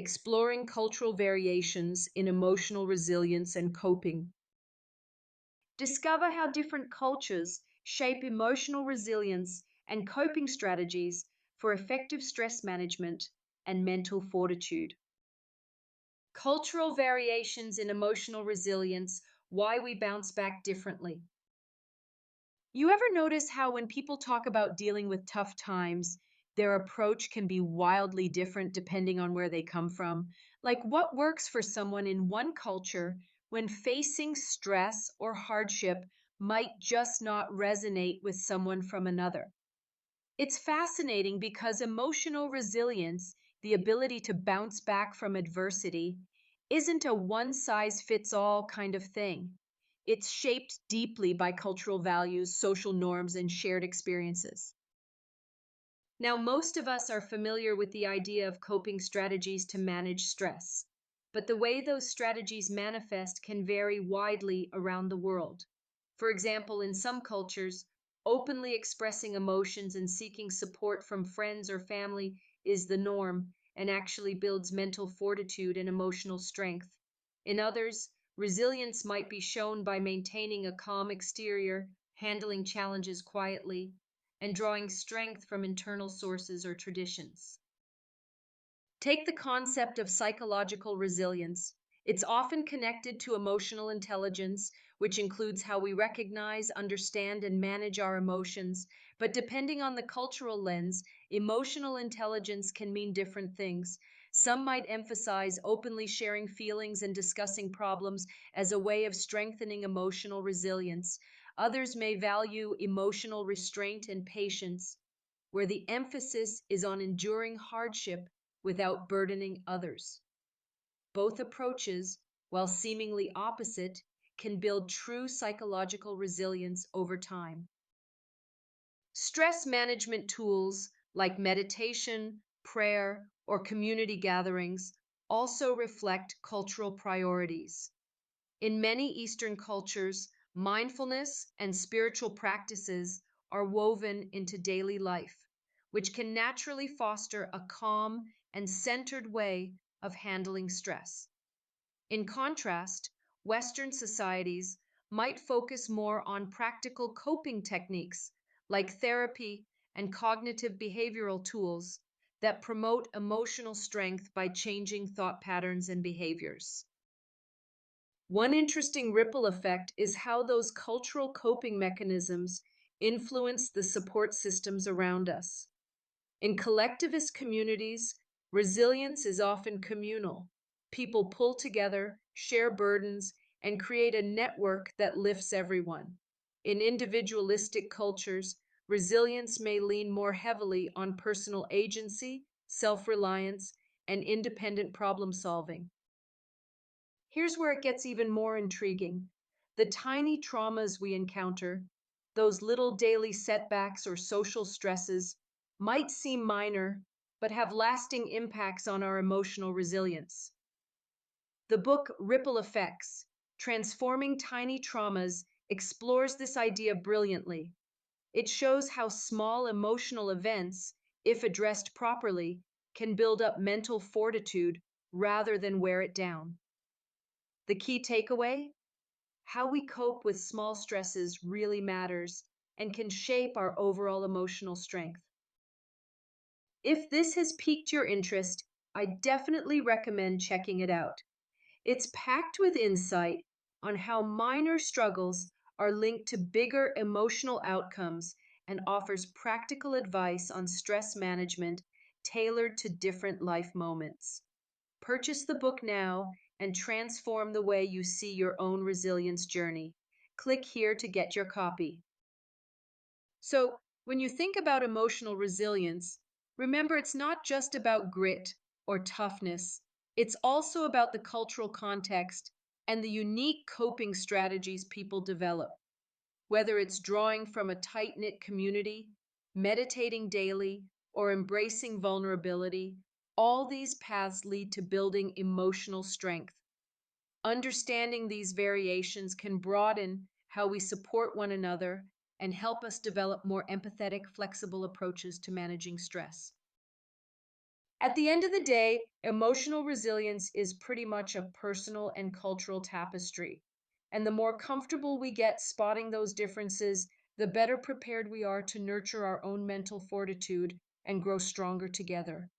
exploring cultural variations in emotional resilience and coping. Discover how different cultures shape emotional resilience and coping strategies for effective stress management and mental fortitude. Cultural variations in emotional resilience, why we bounce back differently. You ever notice how when people talk about dealing with tough times, their approach can be wildly different depending on where they come from? Like what works for someone in one culture when facing stress or hardship might just not resonate with someone from another. It's fascinating because emotional resilience, the ability to bounce back from adversity, isn't a one size fits all kind of thing. It's shaped deeply by cultural values, social norms, and shared experiences. Now, most of us are familiar with the idea of coping strategies to manage stress, but the way those strategies manifest can vary widely around the world. For example, in some cultures, openly expressing emotions and seeking support from friends or family is the norm and actually builds mental fortitude and emotional strength. In others, resilience might be shown by maintaining a calm exterior, handling challenges quietly, and drawing strength from internal sources or traditions. Take the concept of psychological resilience. It's often connected to emotional intelligence, which includes how we recognize, understand, and manage our emotions. But depending on the cultural lens, emotional intelligence can mean different things. Some might emphasize openly sharing feelings and discussing problems as a way of strengthening emotional resilience. Others may value emotional restraint and patience, where the emphasis is on enduring hardship without burdening others. Both approaches, while seemingly opposite, can build true psychological resilience over time. Stress management tools like meditation, prayer, or community gatherings also reflect cultural priorities. In many Eastern cultures, mindfulness and spiritual practices are woven into daily life, which can naturally foster a calm and centered way of handling stress. In contrast, Western societies might focus more on practical coping techniques like therapy and cognitive behavioral tools that promote emotional strength by changing thought patterns and behaviors. One interesting ripple effect is how those cultural coping mechanisms influence the support systems around us. In collectivist communities, resilience is often communal. People pull together, share burdens, and create a network that lifts everyone. In individualistic cultures, resilience may lean more heavily on personal agency, self reliance, and independent problem solving. Here's where it gets even more intriguing. The tiny traumas we encounter, those little daily setbacks or social stresses, might seem minor, but have lasting impacts on our emotional resilience. The book Ripple Effects, Transforming Tiny Traumas, explores this idea brilliantly. It shows how small emotional events, if addressed properly, can build up mental fortitude rather than wear it down. The key takeaway: how we cope with small stresses really matters and can shape our overall emotional strength. If this has piqued your interest, I definitely recommend checking it out. It's packed with insight on how minor struggles are linked to bigger emotional outcomes and offers practical advice on stress management tailored to different life moments. Purchase the book now and transform the way you see your own resilience journey. Click here to get your copy. So, when you think about emotional resilience, remember it's not just about grit or toughness, it's also about the cultural context and the unique coping strategies people develop. Whether it's drawing from a tight knit community, meditating daily, or embracing vulnerability, all these paths lead to building emotional strength. Understanding these variations can broaden how we support one another and help us develop more empathetic, flexible approaches to managing stress. At the end of the day, emotional resilience is pretty much a personal and cultural tapestry. And the more comfortable we get spotting those differences, the better prepared we are to nurture our own mental fortitude and grow stronger together.